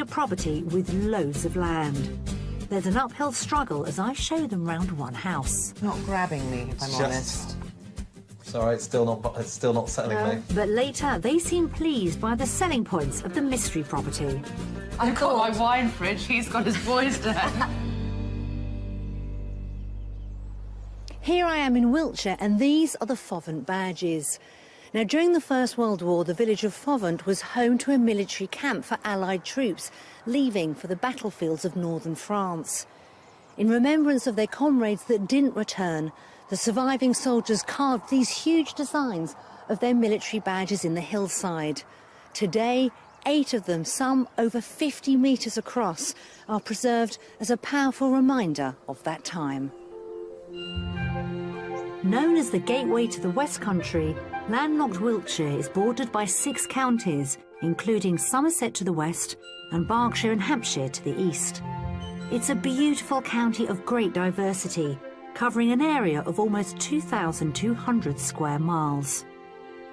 a property with loads of land. There's an uphill struggle as I show them round one house. Not grabbing me, if I'm honest. Sorry, it's still not settling me. But later, they seem pleased by the selling points of the mystery property. I've got my wine fridge, he's got his boys there. Here I am in Wiltshire, and these are the Fovant badges. Now, during the First World War, the village of Fovant was home to a military camp for Allied troops, leaving for the battlefields of northern France. In remembrance of their comrades that didn't return, the surviving soldiers carved these huge designs of their military badges in the hillside. Today, 8 of them, some over 50 metres across, are preserved as a powerful reminder of that time. Known as the gateway to the West Country, landlocked Wiltshire is bordered by 6 counties, including Somerset to the west and Berkshire and Hampshire to the east. It's a beautiful county of great diversity, covering an area of almost 2,200 square miles.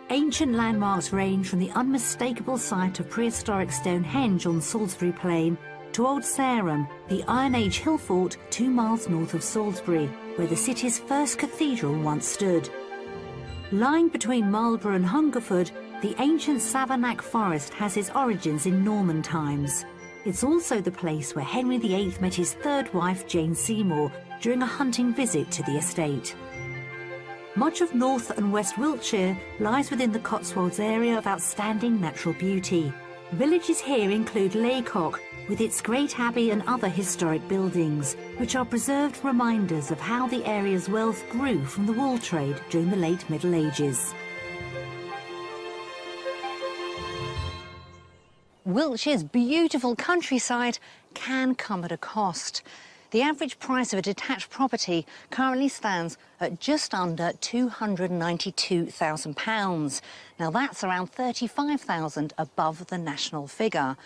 Ancient landmarks range from the unmistakable site of prehistoric Stonehenge on Salisbury Plain to Old Sarum, the Iron Age hill fort 2 miles north of Salisbury, where the city's first cathedral once stood. Lying between Marlborough and Hungerford, the ancient Savernake forest has its origins in Norman times. It's also the place where Henry VIII met his 3rd wife, Jane Seymour, during a hunting visit to the estate. Much of North and West Wiltshire lies within the Cotswolds area of outstanding natural beauty. Villages here include Laycock, with its great abbey and other historic buildings, which are preserved reminders of how the area's wealth grew from the wool trade during the late Middle Ages. Wiltshire's beautiful countryside can come at a cost. The average price of a detached property currently stands at just under £292,000. Now that's around £35,000 above the national figure.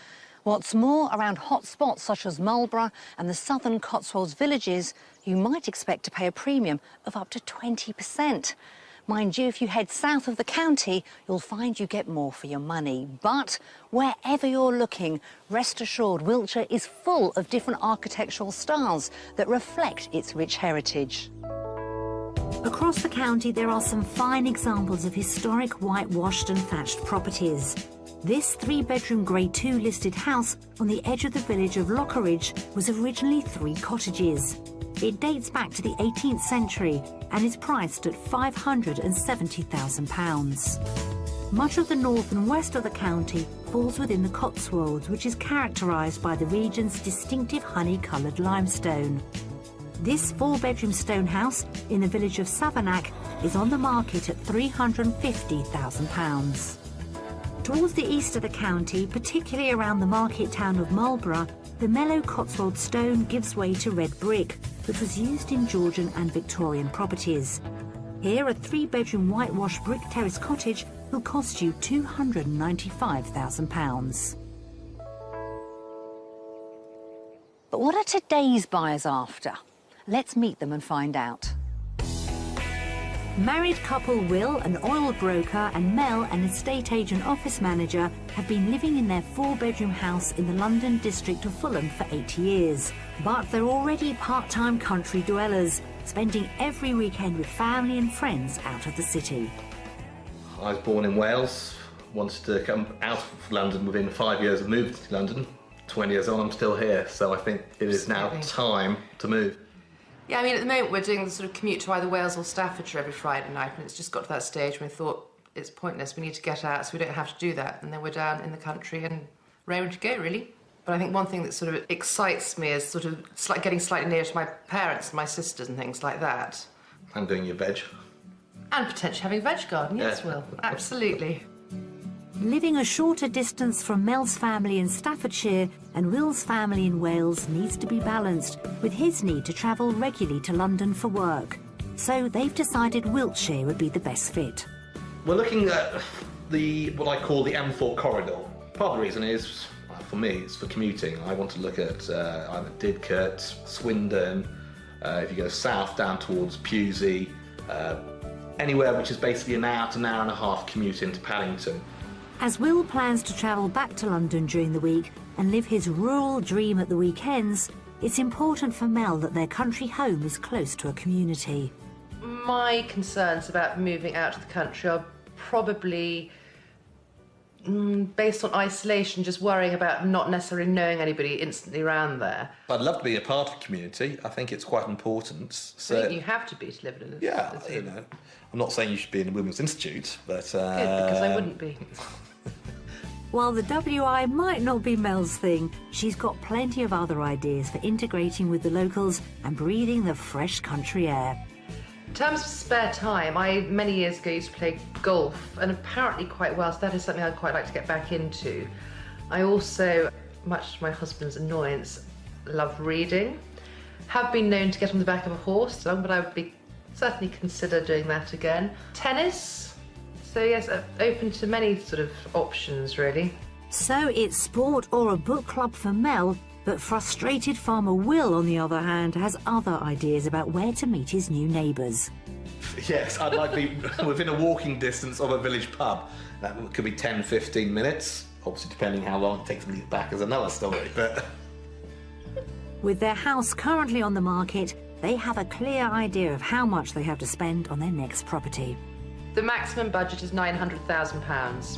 What's more, around hot spots such as Marlborough and the southern Cotswolds villages, you might expect to pay a premium of up to 20%. Mind you, if you head south of the county, you'll find you get more for your money. But wherever you're looking, rest assured Wiltshire is full of different architectural styles that reflect its rich heritage. Across the county, there are some fine examples of historic whitewashed and thatched properties. This 3-bedroom Grade 2 listed house on the edge of the village of Lockeridge was originally 3 cottages. It dates back to the 18th century and is priced at £570,000. Much of the north and west of the county falls within the Cotswolds, which is characterised by the region's distinctive honey-coloured limestone. This 4-bedroom stone house in the village of Savernake is on the market at £350,000. Towards the east of the county, particularly around the market town of Marlborough, the mellow Cotswold stone gives way to red brick, which was used in Georgian and Victorian properties. Here, a 3-bedroom whitewashed brick terrace cottage will cost you £295,000. But what are today's buyers after? Let's meet them and find out. Married couple Will, an oil broker, and Mel, an estate agent office manager, have been living in their 4-bedroom house in the London district of Fulham for 8 years. But they're already part-time country dwellers, spending every weekend with family and friends out of the city. I was born in Wales, wanted to come out of London within 5 years of moving to London. 20 years on, I'm still here, so I think it is now time to move. Yeah, I mean, at the moment we're doing the sort of commute to either Wales or Staffordshire every Friday night, and it's just got to that stage when we thought it's pointless, we need to get out so we don't have to do that, and then we're down in the country and raring to go, really. But I think one thing that sort of excites me is sort of getting slightly nearer to my parents and my sisters and things like that. And doing your veg. And potentially having a veg garden, yes, Yeah. Will, absolutely. Living a shorter distance from Mel's family in Staffordshire and Will's family in Wales needs to be balanced with his need to travel regularly to London for work. So they've decided Wiltshire would be the best fit. We're looking at what I call the M4 corridor. Part of the reason is, for me, it's for commuting. I want to look at either Didcot, Swindon, if you go south down towards Pewsey, anywhere which is basically an hour to an hour and a half commute into Paddington. As Will plans to travel back to London during the week and live his rural dream at the weekends, it's important for Mel that their country home is close to a community. My concerns about moving out of the country are probably based on isolation, just worrying about not necessarily knowing anybody instantly around there. I'd love to be a part of a community. I think it's quite important. So, I think you have to be to live in a... yeah, you know, I'm not saying you should be in a women's institute, but... Good, because I wouldn't be. While the WI might not be Mel's thing, she's got plenty of other ideas for integrating with the locals and breathing the fresh country air. In terms of spare time, I, many years ago, used to play golf, and apparently quite well, so that is something I'd quite like to get back into. I also, much to my husband's annoyance, love reading. Have been known to get on the back of a horse, but I would be certainly consider doing that again. Tennis. So yes, open to many sort of options, really. So it's sport or a book club for Mel, but frustrated farmer Will, on the other hand, has other ideas about where to meet his new neighbours. Yes, I'd like to be within a walking distance of a village pub. That could be 10, 15 minutes. Obviously, depending how long it takes to get back is another story, but... With their house currently on the market, they have a clear idea of how much they have to spend on their next property. The maximum budget is £900,000.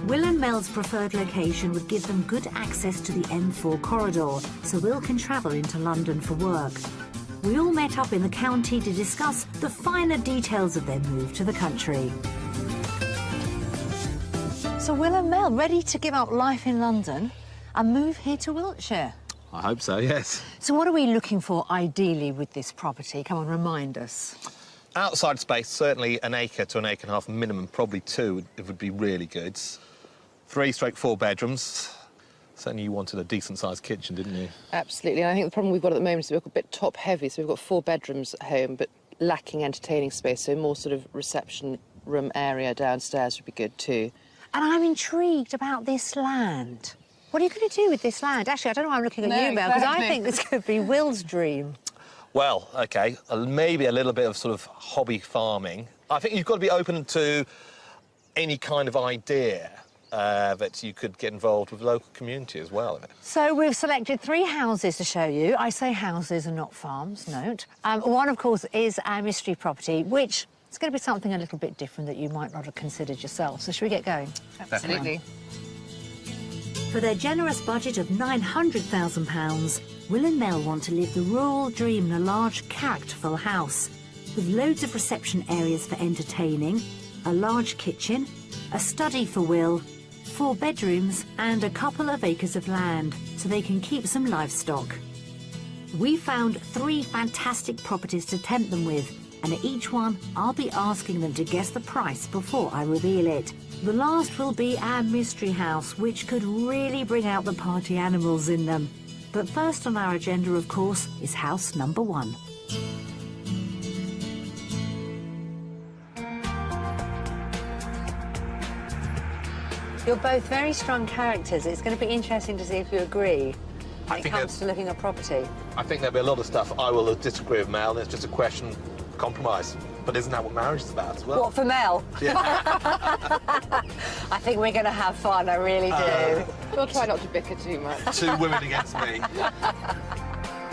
Will and Mel's preferred location would give them good access to the M4 corridor, so Will can travel into London for work. We all met up in the county to discuss the finer details of their move to the country. So Will and Mel, ready to give up life in London and move here to Wiltshire? I hope so, yes. So what are we looking for ideally with this property? Come on, remind us. Outside space, certainly an acre to an acre and a half minimum, probably 2, it would be really good. 3/4 bedrooms. Certainly you wanted a decent-sized kitchen, didn't you? Absolutely, and I think the problem we've got at the moment is we're a bit top-heavy, so we've got 4 bedrooms at home, but lacking entertaining space, so more sort of reception room area downstairs would be good too. And I'm intrigued about this land. What are you going to do with this land? Actually, I don't know why I'm looking at you, Mel, because I think this could be Will's dream. Well, OK, maybe a little bit of sort of hobby farming. I think you've got to be open to any kind of idea that you could get involved with the local community as well. So we've selected 3 houses to show you. I say houses and not farms, note. One, of course, is our mystery property, which is going to be something a little bit different that you might not have considered yourself. So should we get going? Absolutely. For their generous budget of £900,000, Will and Mel want to live the rural dream in a large, characterful house with loads of reception areas for entertaining, a large kitchen, a study for Will, 4 bedrooms and a couple of acres of land so they can keep some livestock. We found 3 fantastic properties to tempt them with, and at each one I'll be asking them to guess the price before I reveal it. The last will be our mystery house, which could really bring out the party animals in them. But first on our agenda, of course, is house number 1. You're both very strong characters. It's going to be interesting to see if you agree when it comes to looking at property. I think there'll be a lot of stuff I will disagree with Mel, and it's just a question of compromise. But isn't that what marriage is about as well? What, for Mel? Yeah. I think we're going to have fun, I really do. We'll try not to bicker too much. 2 women against me.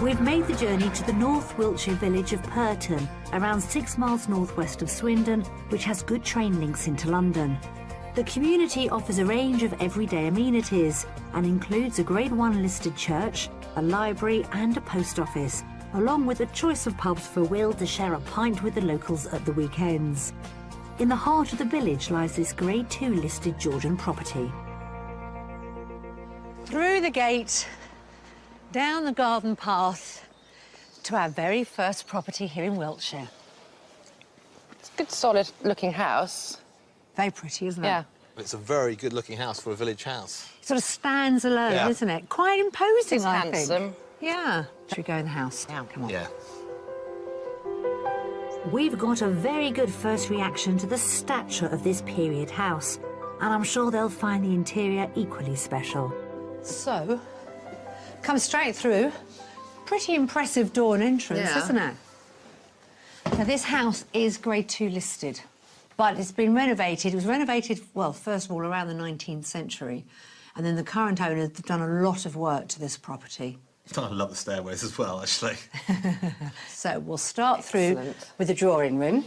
We've made the journey to the North Wiltshire village of Purton, around 6 miles northwest of Swindon, which has good train links into London. The community offers a range of everyday amenities and includes a Grade 1 listed church, a library and a post office, along with a choice of pubs for Will to share a pint with the locals at the weekends. In the heart of the village lies this Grade 2 listed Georgian property. Through the gate, down the garden path, to our very first property here in Wiltshire. It's a good, solid-looking house. Very pretty, isn't it? Yeah. It's a very good-looking house for a village house. It sort of stands alone, Yeah. isn't it? Quite imposing, It's I think. handsome. Yeah. Should we go in the house? Yeah. Come on. Yeah. We've got a very good first reaction to the stature of this period house, and I'm sure they'll find the interior equally special. So, come straight through Pretty impressive door and entrance, Yeah. isn't it? Now, this house is Grade 2 listed, but it's been renovated. It was renovated, well, first of all, around the 19th century, and then the current owners have done a lot of work to this property. I love the stairways as well, actually. So we'll start through Excellent. with the drawing room.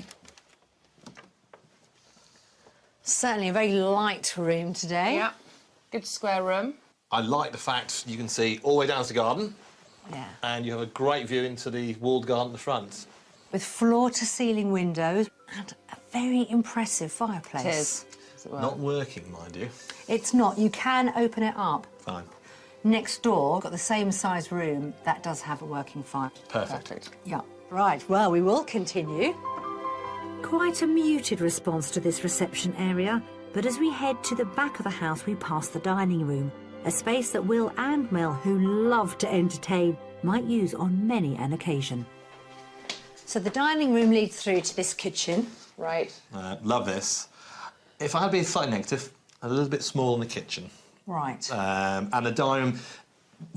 Certainly a very light room today. Yeah. Good square room. I like the fact you can see all the way down to the garden, Yeah. and you have a great view into the walled garden at the front. With floor-to-ceiling windows and a very impressive fireplace. It is. As it were. Not working, mind you. It's not. You can open it up. Fine. Next door, got the same size room that does have a working fire. Perfect. Yeah. Right, well, we will continue. Quite a muted response to this reception area, but as we head to the back of the house, we pass the dining room, a space that Will and Mel, who love to entertain, might use on many an occasion. So the dining room leads through to this kitchen. Right. Love this. If I had been slightly negative, a little bit small in the kitchen. Right. And the dining room,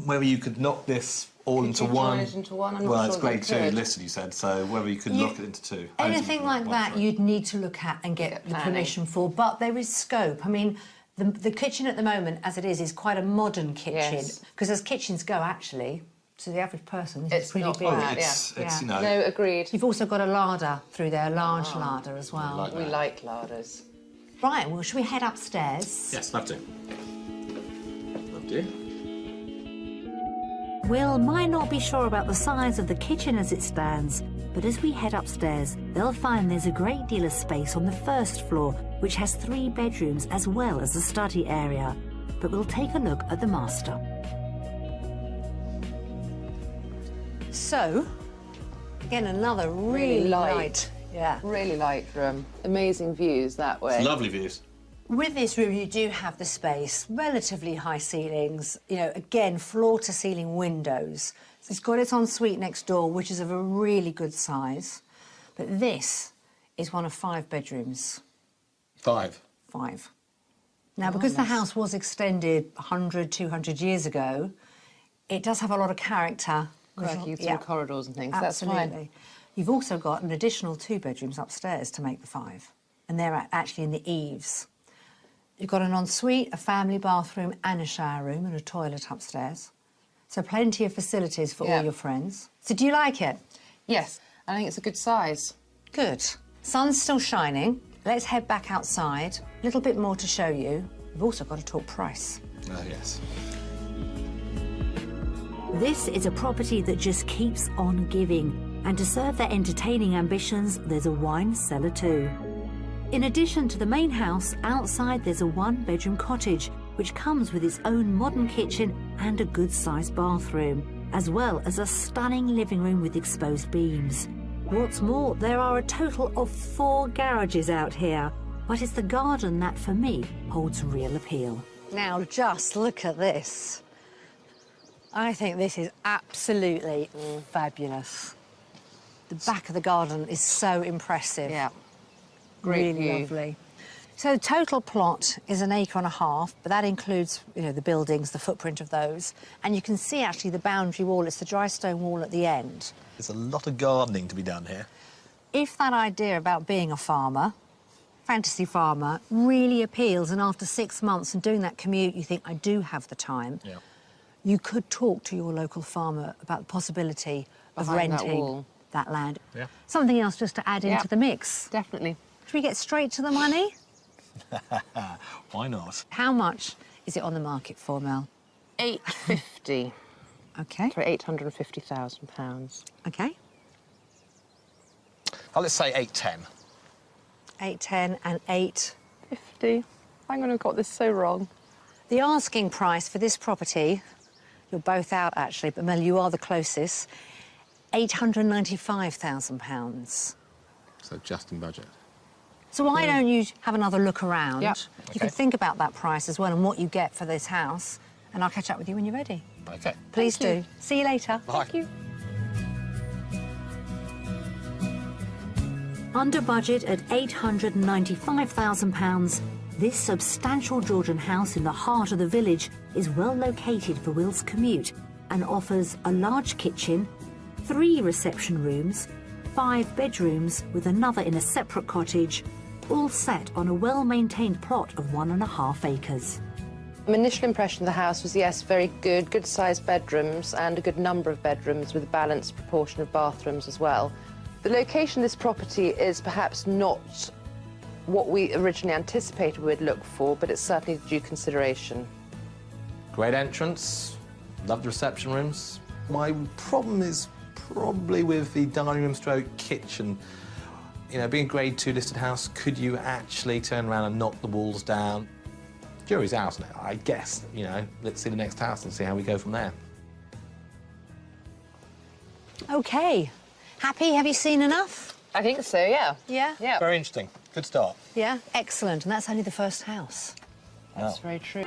whether you could knock this all into you one. join it into one? I'm not well, sure it's that grade you 2 could. listed, you said, so whether you could knock it into two. Anything like that Sorry. you'd need to look at and get the planning. permission for, but there is scope. I mean, the kitchen at the moment, as it is quite a modern kitchen. Yes. Because as kitchens go, actually, to the average person, this It's is pretty not big. bad. It's, Yeah. you know, No, agreed. You've also got a larder through there, a large larder as well. like We that. like larders. Right, well, should we head upstairs? Yes, love to. Love to. Will might not be sure about the size of the kitchen as it stands, but as we head upstairs, they'll find there's a great deal of space on the first floor, which has 3 bedrooms as well as a study area. But we'll take a look at the master. So, again, another really Really light. light. Yeah. Really light room. Amazing views that way. Lovely views. With this room, you do have the space, relatively high ceilings, you know, again, floor-to-ceiling windows. It's got its ensuite next door, which is of a really good size. But this is one of 5 bedrooms. 5. 5. Now, because the house was extended 100, 200 years ago, it does have a lot of character. Working through Yeah. corridors and things. Absolutely. That's fine. You've also got an additional 2 bedrooms upstairs to make the 5, and they're actually in the eaves. You've got an ensuite, a family bathroom and a shower room and a toilet upstairs. So plenty of facilities for all your friends. So do you like it? Yes, I think it's a good size. Good. Sun's still shining. Let's head back outside. A little bit more to show you. We've also got to talk price. Yes. This is a property that just keeps on giving. And to serve their entertaining ambitions, there's a wine cellar too. In addition to the main house, outside there's a 1-bedroom cottage, which comes with its own modern kitchen and a good-sized bathroom, as well as a stunning living room with exposed beams. What's more, there are a total of 4 garages out here, but it's the garden that, for me, holds real appeal. Now, just look at this. I think this is absolutely fabulous. The back of the garden is so impressive. Yeah. Great really view. lovely. So the total plot is 1.5 acres, but that includes, you know, the buildings, the footprint of those. And you can see, actually, the boundary wall. It's the dry stone wall at the end. There's a lot of gardening to be done here. If that idea about being a farmer, fantasy farmer, really appeals, and after 6 months and doing that commute, you think, I do have the time, Yeah. you could talk to your local farmer about the possibility of Behind that renting wall. that land. Yeah. Something else just to add Yeah. into the mix. Definitely. Should we get straight to the money? Why not? How much is it on the market for, Mel? 850 OK. for £850,000. OK. Oh, let's say 810. 810 and 8. 50. I'm going to have got this so wrong. The asking price for this property, you're both out actually, but Mel, you are the closest, £895,000. So just in budget. So why don't you have another look around? Yep. You can Okay. think about that price as well and what you get for this house, and I'll catch up with you when you're ready. Okay. Please Thank do. See you later. Bye. Thank you. Under budget at £895,000, this substantial Georgian house in the heart of the village is well located for Will's commute and offers a large kitchen, 3 reception rooms, 5 bedrooms with another in a separate cottage, all set on a well-maintained plot of 1.5 acres. My initial impression of the house was, yes, very good-sized bedrooms and a good number of bedrooms with a balanced proportion of bathrooms as well. The location of this property is perhaps not what we originally anticipated we'd look for, but it's certainly due consideration. Great entrance, love the reception rooms. My problem is probably with the dining room stroke kitchen. You know, being a Grade 2 listed house, could you actually turn around and knock the walls down? Jury's out now, I guess. You know, let's see the next house and see how we go from there. OK. Happy? Have you seen enough? I think so, yeah. Yeah? Yeah. Very interesting. Good start. Yeah? Excellent. And that's only the first house. That's very true.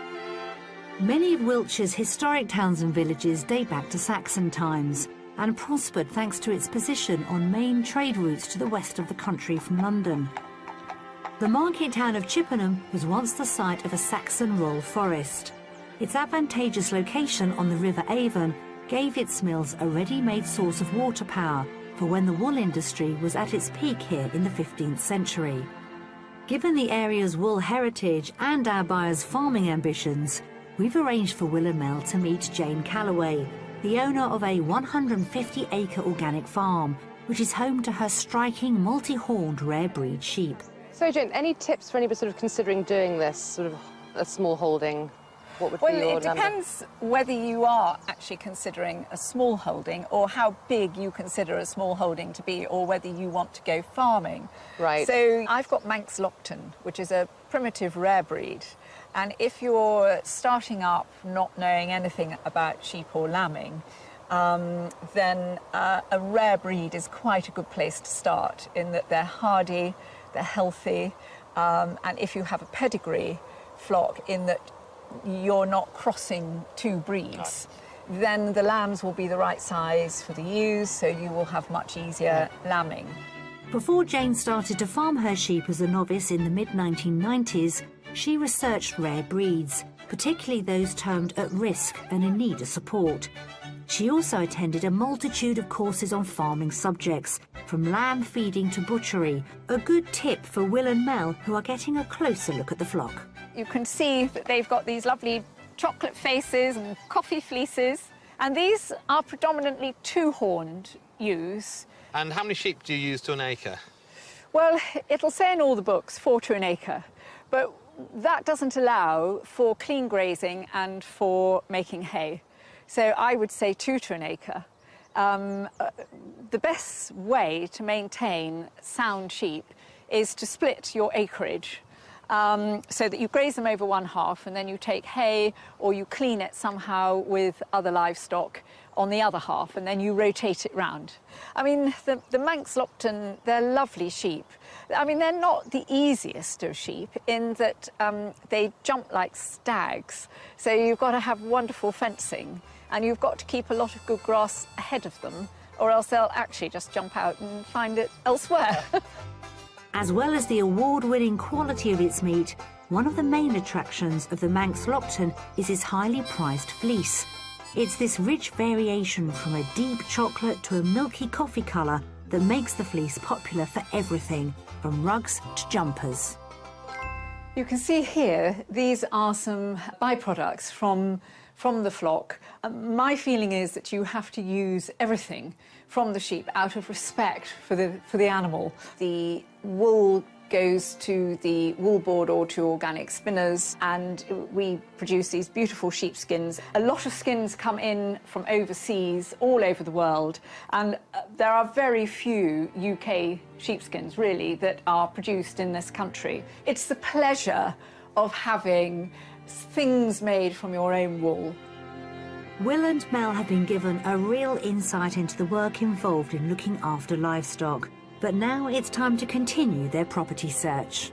Many of Wiltshire's historic towns and villages date back to Saxon times and prospered thanks to its position on main trade routes to the west of the country from London. The market town of Chippenham was once the site of a Saxon royal forest. Its advantageous location on the River Avon gave its mills a ready-made source of water power for when the wool industry was at its peak here in the 15th century. Given the area's wool heritage and our buyer's farming ambitions, we've arranged for Will and Mel to meet Jane Calloway, the owner of a 150-acre organic farm, which is home to her striking multi-horned rare breed sheep. So, Jane, any tips for anybody sort of considering doing this, sort of a small holding? What would be your it depends whether you are actually considering a small holding or how big you consider a small holding to be, or whether you want to go farming. Right. So I've got Manx Lockton, which is a primitive rare breed. And if you're starting up not knowing anything about sheep or lambing, then a rare breed is quite a good place to start, in that they're hardy, they're healthy, and if you have a pedigree flock, in that you're not crossing 2 breeds, then the lambs will be the right size for the ewes, so you will have much easier lambing. Before Jane started to farm her sheep as a novice in the mid-1990s, she researched rare breeds, particularly those termed at risk and in need of support. She also attended a multitude of courses on farming subjects, from lamb feeding to butchery, a good tip for Will and Mel, who are getting a closer look at the flock. You can see that they've got these lovely chocolate faces and coffee fleeces, and these are predominantly 2-horned ewes. And how many sheep do you use to an acre? Well, it'll say in all the books 4 to an acre, but that doesn't allow for clean grazing and for making hay. So I would say 2 to an acre. The best way to maintain sound sheep is to split your acreage, so that you graze them over 1/2 and then you take hay or you clean it somehow with other livestock on the other half, and then you rotate it round. I mean, the Manx Lockton, they're lovely sheep. I mean, they're not the easiest of sheep in that they jump like stags. So you've got to have wonderful fencing, and you've got to keep a lot of good grass ahead of them, or else they'll actually just jump out and find it elsewhere. As well as the award-winning quality of its meat, one of the main attractions of the Manx Lockton is its highly prized fleece. It's this rich variation from a deep chocolate to a milky coffee colour that makes the fleece popular for everything, from rugs to jumpers. You can see here, these are some byproducts from the flock. My feeling is that you have to use everything from the sheep out of respect for the animal. The wool goes to the wool board or to organic spinners, and we produce these beautiful sheepskins. A lot of skins come in from overseas, all over the world, and there are very few UK sheepskins, really, that are produced in this country. It's the pleasure of having things made from your own wool. Will and Mel have been given a real insight into the work involved in looking after livestock, but now it's time to continue their property search.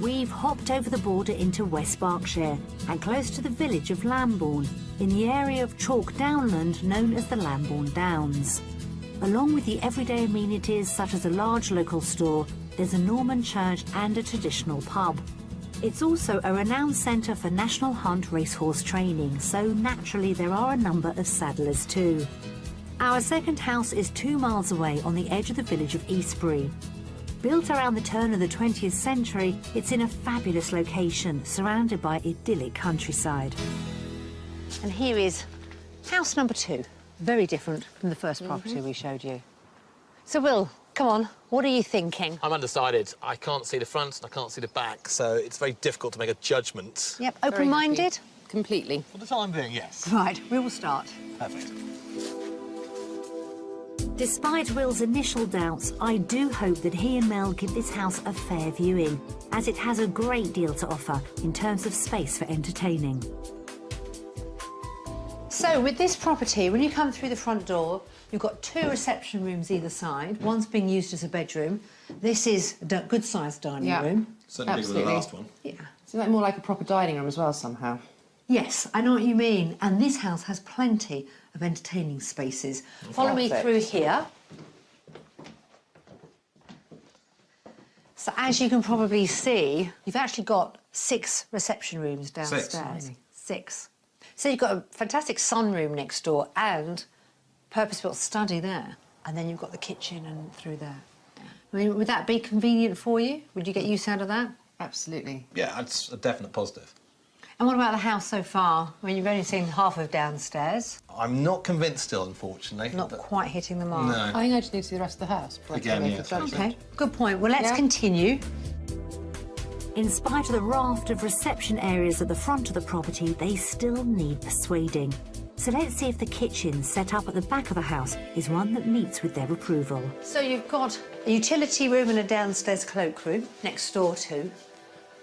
We've hopped over the border into West Berkshire and close to the village of Lambourne, in the area of chalk downland known as the Lambourne Downs. Along with the everyday amenities such as a large local store, there's a Norman church and a traditional pub. It's also a renowned centre for national hunt racehorse training, so naturally there are a number of saddlers too. Our second house is 2 miles away on the edge of the village of Eastbury. Built around the turn of the 20th century, it's in a fabulous location, surrounded by idyllic countryside. And here is house number 2. Very different from the first property we showed you. So, Will, come on, what are you thinking? I'm undecided. I can't see the front and I can't see the back, so it's very difficult to make a judgment. Yep, open-minded? Completely. For the time being, yes. Right, we will start. Perfect. Despite Will's initial doubts, I do hope that he and Mel give this house a fair viewing, as it has a great deal to offer in terms of space for entertaining. So, with this property, when you come through the front door, you've got 2 reception rooms either side. One's being used as a bedroom. This is a good-sized dining room. Certainly bigger than the last one. Yeah. It's like more like a proper dining room as well, somehow. Yes, I know what you mean. And this house has plenty of entertaining spaces. Follow me through here. So as you can probably see, you've actually got 6 reception rooms downstairs. 6. So you've got a fantastic sunroom next door and purpose-built study there. And then you've got the kitchen and through there. I mean, would that be convenient for you? Would you get use out of that? Absolutely. Yeah, it's a definite positive. And what about the house so far? I mean, you've only seen half of downstairs. I'm not convinced still, unfortunately. Not quite hitting the mark. No. I think I just need to see the rest of the house. before I can make a judgment. OK, good point. Well, let's continue. In spite of the raft of reception areas at the front of the property, they still need persuading. So let's see if the kitchen set up at the back of the house is one that meets with their approval. So you've got a utility room and a downstairs cloakroom next door to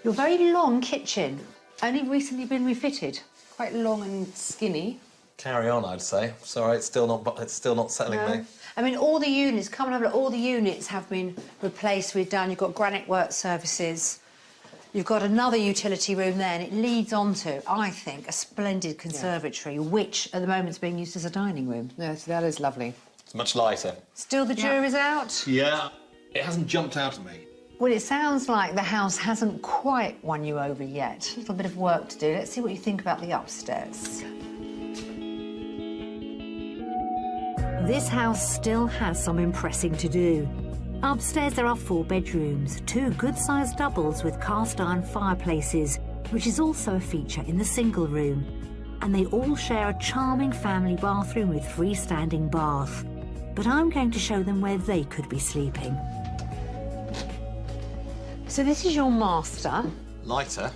your very long kitchen. Only recently been refitted. Quite long and skinny. Carry on, I'd say. Sorry, it's still not settling me. I mean, all the units, come and have a look, all the units have been replaced, redone. You've got granite work surfaces. You've got another utility room there, and it leads on to, I think, a splendid conservatory, which at the moment is being used as a dining room. Yes, that is lovely. It's much lighter. Still the jury's out? Yeah. It hasn't jumped out at me. Well, it sounds like the house hasn't quite won you over yet. A little bit of work to do. Let's see what you think about the upstairs. This house still has some impressing to do. Upstairs there are 4 bedrooms, 2 good-sized doubles with cast-iron fireplaces, which is also a feature in the single room. And they all share a charming family bathroom with freestanding bath. But I'm going to show them where they could be sleeping. So this is your master. Lighter.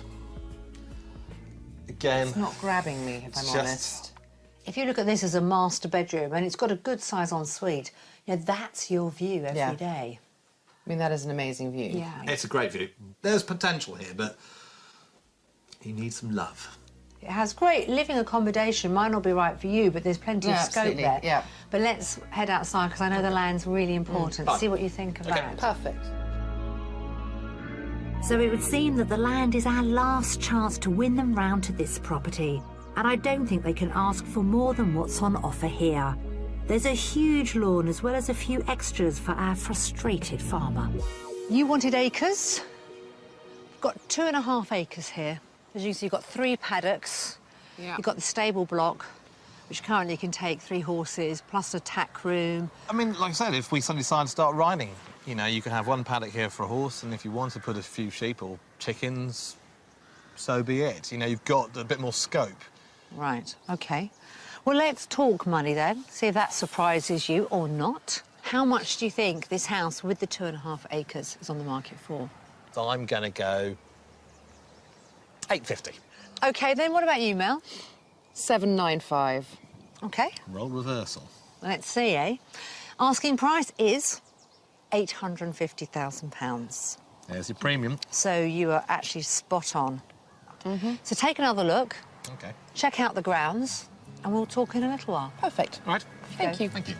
Again. It's not grabbing me, if I'm Just- honest. If you look at this as a master bedroom, and it's got a good size ensuite, you know, that's your view every day. I mean, that is an amazing view. Yeah. It's a great view. There's potential here, but you need some love. It has great living accommodation. Might not be right for you, but there's plenty of scope absolutely, there. yeah. But let's head outside, because I know the land's really important. Fine. See what you think of that. Perfect. So it would seem that the land is our last chance to win them round to this property. And I don't think they can ask for more than what's on offer here. There's a huge lawn as well as a few extras for our frustrated farmer. You wanted acres. You've got 2.5 acres here. As you can see, you've got 3 paddocks. Yeah. You've got the stable block, which currently can take 3 horses, plus a tack room. I mean, like I said, if we suddenly decide to start riding, you know, you can have 1 paddock here for a horse, and if you want to put a few sheep or chickens, so be it. You know, you've got a bit more scope. Right, OK. Well, let's talk money then, see if that surprises you or not. How much do you think this house with the 2.5 acres is on the market for? So I'm going to go $850. OK, then what about you, Mel? 795. OK, Role reversal. let's see, eh? Asking price is £850,000. There's your premium. So you are actually spot on. So take another look, OK. check out the grounds, and we'll talk in a little while. Perfect. All right. Thank you. Thank you.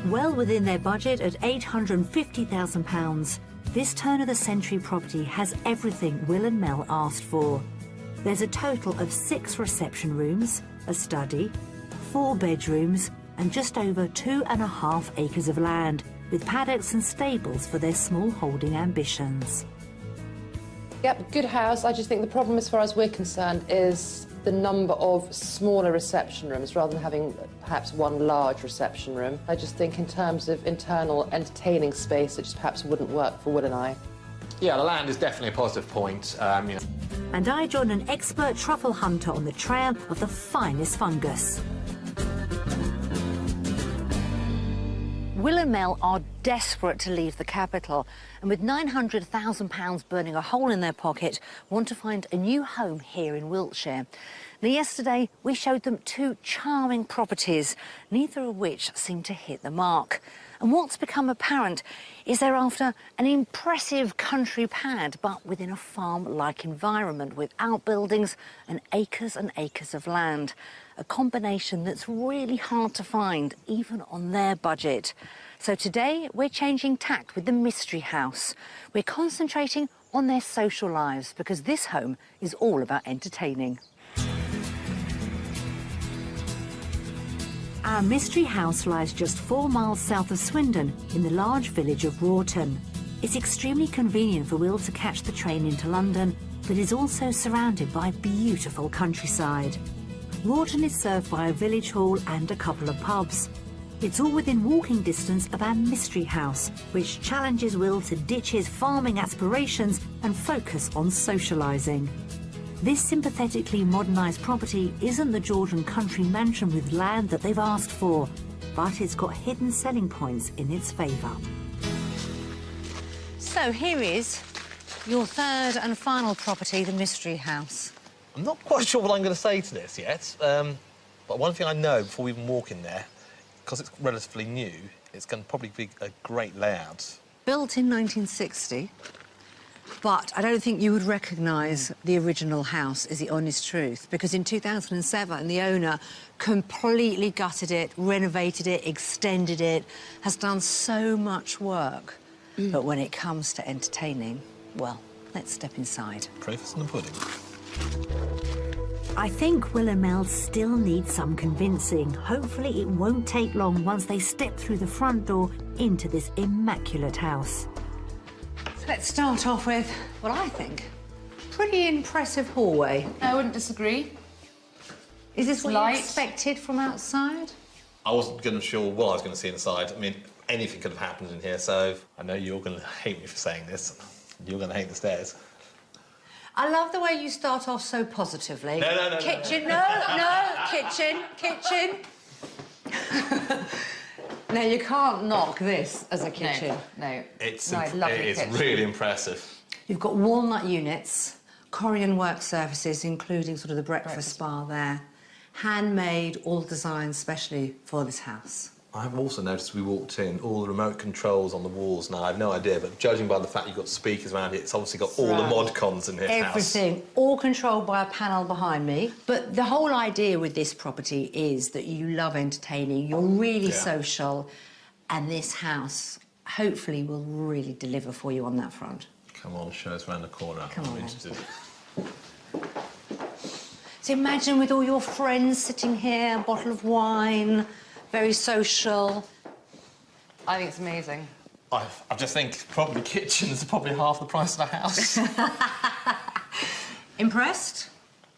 Well within their budget at £850,000, this turn-of-the-century property has everything Will and Mel asked for. There's a total of 6 reception rooms, a study, 4 bedrooms, and just over 2.5 acres of land, with paddocks and stables for their small holding ambitions. Yep, good house. I just think the problem, as far as we're concerned, is the number of smaller reception rooms rather than having perhaps one large reception room. I just think in terms of internal entertaining space, it just perhaps wouldn't work for Will and I. Yeah, the land is definitely a positive point. And I join an expert truffle hunter on the trail of the finest fungus. Will and Mel are desperate to leave the capital, and with £900,000 burning a hole in their pocket, want to find a new home here in Wiltshire. Now, yesterday we showed them 2 charming properties, neither of which seem to hit the mark. And what's become apparent is they're after an impressive country pad, but within a farm-like environment with outbuildings and acres of land. A combination that's really hard to find, even on their budget. So today, we're changing tact with the mystery house. We're concentrating on their social lives, because this home is all about entertaining. Our mystery house lies just 4 miles south of Swindon in the large village of Wroughton. It's extremely convenient for Will to catch the train into London, but is also surrounded by beautiful countryside. Wroughton is served by a village hall and a couple of pubs. It's all within walking distance of our mystery house, which challenges Will to ditch his farming aspirations and focus on socialising. This sympathetically modernised property isn't the Georgian country mansion with land that they've asked for, but it's got hidden selling points in its favour. So here is your third and final property, the mystery house. I'm not quite sure what I'm going to say to this yet, but one thing I know before we even walk in there, because it's relatively new, it's going to probably be a great layout. Built in 1960, but I don't think you would recognise the original house, is the honest truth, because in 2007 the owner completely gutted it, renovated it, extended it, has done so much work. But when it comes to entertaining, well, let's step inside. Proof is in the pudding. I think Will and Mel still need some convincing. Hopefully it won't take long once they step through the front door into this immaculate house. So let's start off with what I think pretty impressive hallway. I wouldn't disagree. Is this what Light. you expected from outside? I wasn't going to sure what I was going to see inside. I mean, anything could have happened in here, so I know you're going to hate me for saying this. You're going to hate the stairs. I love the way you start off so positively. No. Kitchen, kitchen. No, you can't knock this as a kitchen. No. It's lovely kitchen. really impressive. You've got walnut units, Korean work surfaces, including sort of the breakfast bar there. Handmade, all designed specially for this house. I've also noticed we walked in, all the remote controls on the walls now. I have no idea, but judging by the fact you've got speakers around it, it's obviously got all the mod cons in this house. Everything, all controlled by a panel behind me. But the whole idea with this property is that you love entertaining, you're really social, and this house hopefully will really deliver for you on that front. Come on, show us around the corner. Come I'm on, interested. So imagine with all your friends sitting here, a bottle of wine, very social. I think it's amazing. I just think probably kitchens are probably half the price of the house. Impressed?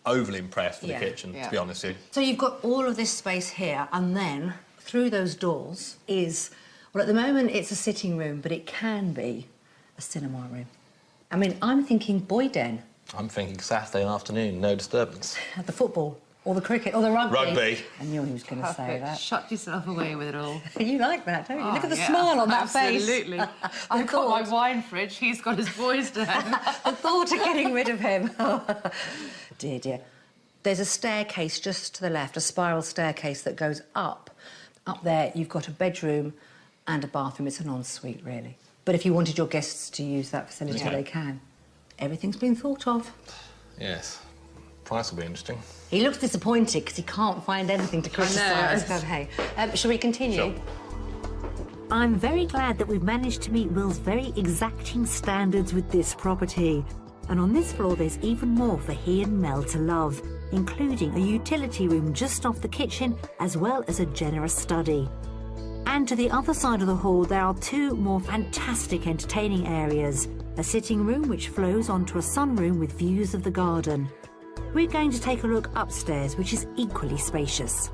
Overly impressed with Yeah. the kitchen, Yeah. to be honest with you. So you've got all of this space here, and then through those doors is, well, at the moment it's a sitting room, but it can be a cinema room. I mean, I'm thinking boy den. I'm thinking Saturday afternoon, no disturbance. At the football, or the cricket, or the rugby. Rugby. I knew he was going to say Perfect. that. Shut yourself away with it all. You like that, don't you? Look at the yeah, smile on that face. Absolutely. I've got my wine fridge. He's got his boys den. The thought of getting rid of him. Dear, dear. There's a staircase just to the left, a spiral staircase that goes up. Up there, you've got a bedroom and a bathroom. It's an ensuite, really. But if you wanted your guests to use that facility, Yeah. they can. Everything's been thought of. Yes. Price will be interesting. He looks disappointed because he can't find anything to criticise. But hey, shall we continue? Sure. I'm very glad that we've managed to meet Will's very exacting standards with this property. And on this floor, there's even more for he and Mel to love, including a utility room just off the kitchen, as well as a generous study. And to the other side of the hall, there are two more fantastic entertaining areas. A sitting room which flows onto a sunroom with views of the garden. We're going to take a look upstairs, which is equally spacious.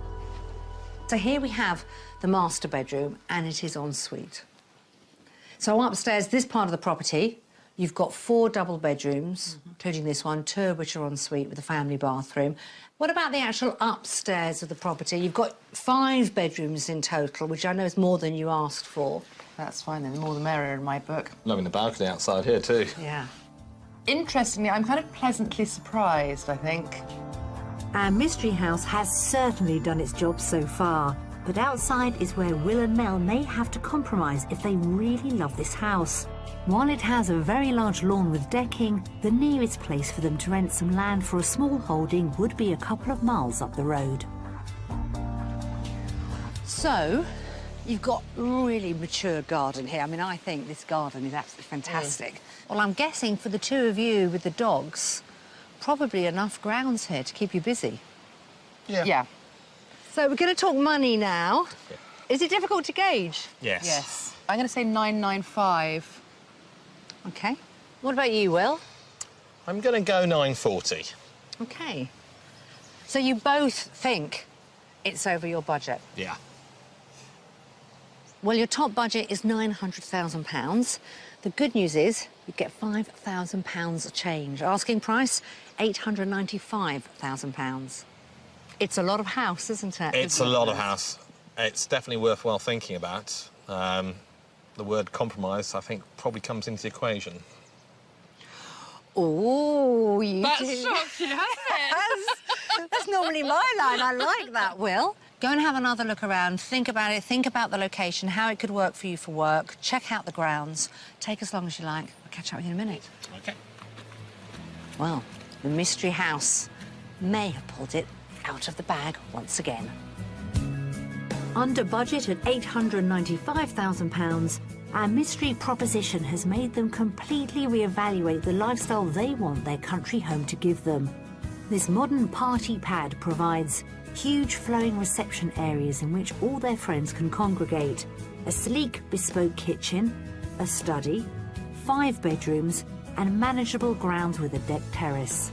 So here we have the master bedroom, and it is en suite. So upstairs, this part of the property, you've got 4 double bedrooms, including this one, 2 of which are en suite with a family bathroom. What about the actual upstairs of the property? You've got 5 bedrooms in total, which I know is more than you asked for. That's fine then, the more the merrier in my book. Loving the balcony outside here too. Yeah. Interestingly, I'm kind of pleasantly surprised, I think. Our mystery house has certainly done its job so far, but outside is where Will and Mel may have to compromise if they really love this house. While it has a very large lawn with decking, the nearest place for them to rent some land for a small holding would be a couple of miles up the road. So, you've got a really mature garden here. I mean, I think this garden is absolutely fantastic. Well, I'm guessing for the 2 of you with the dogs, probably enough grounds here to keep you busy. Yeah. So we're going to talk money now. Yeah. Is it difficult to gauge? Yes. Yes. I'm going to say 995. OK. What about you, Will? I'm going to go 940. OK. So you both think it's over your budget? Yeah. Well, your top budget is £900,000. The good news is you get £5,000 change. Asking price, £895,000. It's a lot of house, isn't it? It's a lot of house. It's definitely worthwhile thinking about. The word compromise, I think, probably comes into the equation. Oh, you That's do. shocked you, hasn't it? That's normally my line. I like that, Will. Go and have another look around. Think about it. Think about the location, how it could work for you for work. Check out the grounds. Take as long as you like. I'll catch up with you in a minute. OK. Well, the mystery house may have pulled it out of the bag once again. Under budget at £895,000, our mystery proposition has made them completely reevaluate the lifestyle they want their country home to give them. This modern party pad provides huge flowing reception areas in which all their friends can congregate, a sleek bespoke kitchen, a study, 5 bedrooms and manageable grounds with a deck terrace.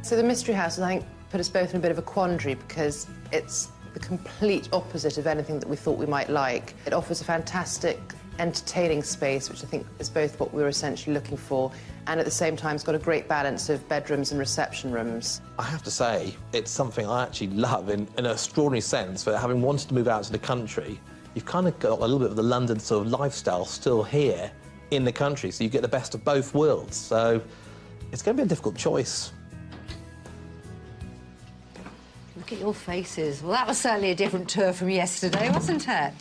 So the mystery house, I think, put us both in a bit of a quandary because it's the complete opposite of anything that we thought we might like. It offers a fantastic entertaining space, which I think is both what we were essentially looking for, and at the same time it's got a great balance of bedrooms and reception rooms. I have to say, it's something I actually love in an extraordinary sense, for having wanted to move out to the country, you've kind of got a little bit of the London sort of lifestyle still here in the country, so you get the best of both worlds. So it's going to be a difficult choice. Look at your faces. Well, that was certainly a different tour from yesterday, wasn't it?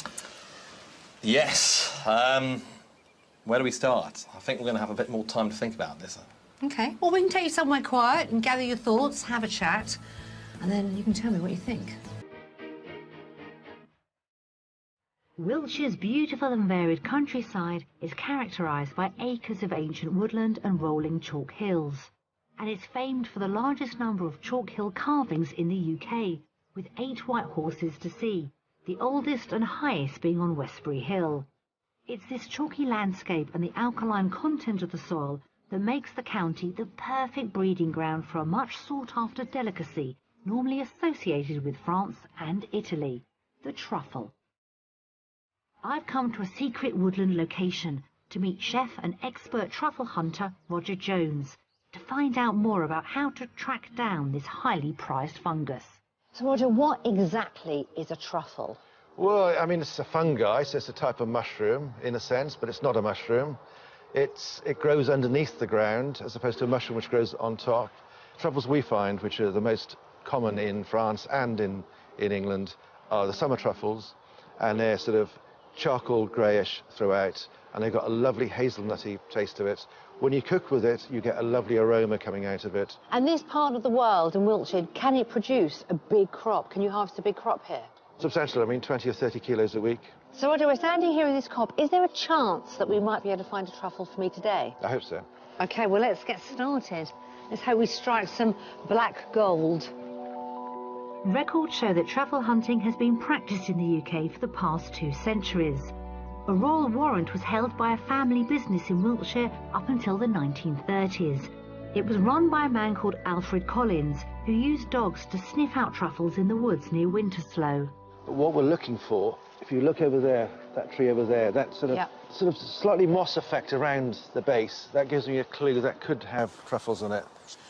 Yes. Where do we start? I think we're going to have a bit more time to think about this. OK. Well, we can take you somewhere quiet and gather your thoughts, have a chat, and then you can tell me what you think. Wiltshire's beautiful and varied countryside is characterised by acres of ancient woodland and rolling chalk hills, and is famed for the largest number of chalk hill carvings in the UK, with 8 white horses to see, the oldest and highest being on Westbury Hill. It's this chalky landscape and the alkaline content of the soil that makes the county the perfect breeding ground for a much sought-after delicacy normally associated with France and Italy, the truffle. I've come to a secret woodland location to meet chef and expert truffle hunter Roger Jones to find out more about how to track down this highly prized fungus. So, Roger, what exactly is a truffle? Well, I mean, it's a fungi, so it's a type of mushroom, in a sense, but it's not a mushroom. It grows underneath the ground, as opposed to a mushroom which grows on top. Truffles we find, which are the most common in France and in England, are the summer truffles, and they're sort of charcoal greyish throughout, and they've got a lovely hazelnutty taste to it. When you cook with it, you get a lovely aroma coming out of it. And this part of the world, in Wiltshire, can it produce a big crop? Can you harvest a big crop here? Substantial, I mean, 20 or 30 kilos a week. So, Roger, we're standing here in this cop. Is there a chance that we might be able to find a truffle for me today? I hope so. OK, well, let's get started. Let's hope we strike some black gold. Records show that truffle hunting has been practiced in the UK for the past 2 centuries. A royal warrant was held by a family business in Wiltshire up until the 1930s. It was run by a man called Alfred Collins, who used dogs to sniff out truffles in the woods near Winterslow. But what we're looking for, if you look over there, that tree over there, that sort of slightly moss effect around the base, that gives me a clue that could have truffles on it.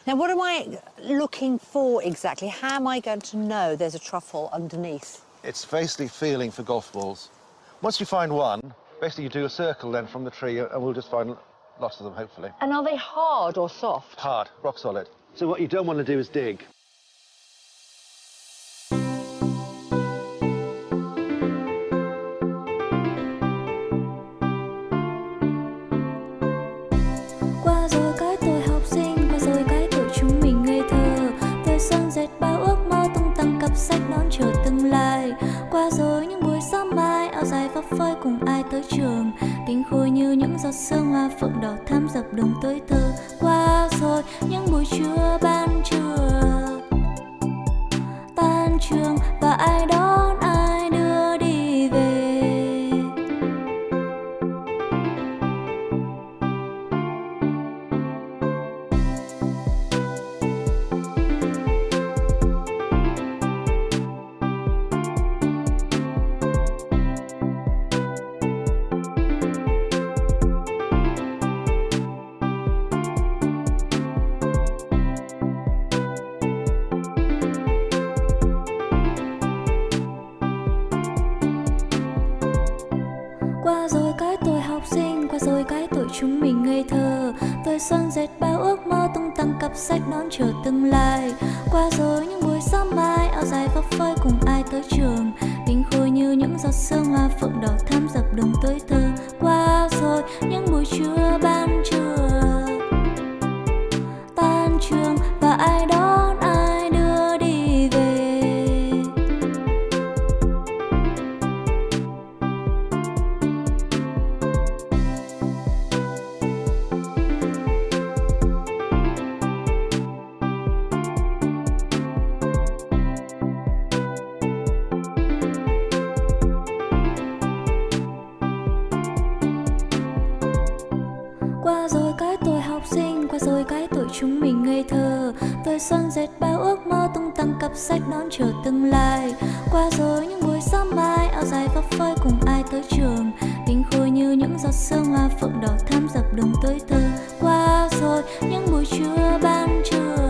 Now, what am I looking for exactly? How am I going to know there's a truffle underneath? It's basically feeling for golf balls. Once you find one, basically you do a circle then from the tree and we'll just find lots of them, hopefully. And are they hard or soft? Hard, rock solid. So what you don't want to do is dig. Qua rồi cái tuổi học sinh, qua rồi cái tuổi chúng mình ngây thơ. Tuổi xuân dệt bao ước mơ tung tăng cặp sách đón chờ tương lai. Qua rồi những buổi sáng mai áo dài phấp phới cùng ai tới trường. Tình khôi như những giọt sương hoa phượng đỏ thắm dập đường tuổi thơ. Qua rồi những buổi trưa ban trưa tan trường và ai đón ai đưa đi về. Qua rồi cái tuổi học sinh, qua rồi cái tuổi chúng mình ngây thơ. Tuổi xuân dệt bao ước mơ tung tăng cặp sách đón chờ tương lai. Qua rồi những buổi sáng mai áo dài phấp phới cùng ai tới trường. Tình khôi như những giọt sương hoa phượng đỏ thắm dập đường tuổi thơ. Qua rồi những buổi trưa ban trưa tan trường và ai đón ai đưa đi về. Qua rồi cái tuổi học sinh, qua rồi cái tuổi chúng mình ngây thơ. Tuổi xuân dệt bao ước mơ tung tăng cặp sách đón chờ tương lai. Qua rồi những buổi sáng mai áo dài phấp phới cùng ai tới trường. Tình khôi như những giọt sương hoa phượng đỏ thắm dập đường tuổi thơ. Qua rồi những buổi trưa ban trưa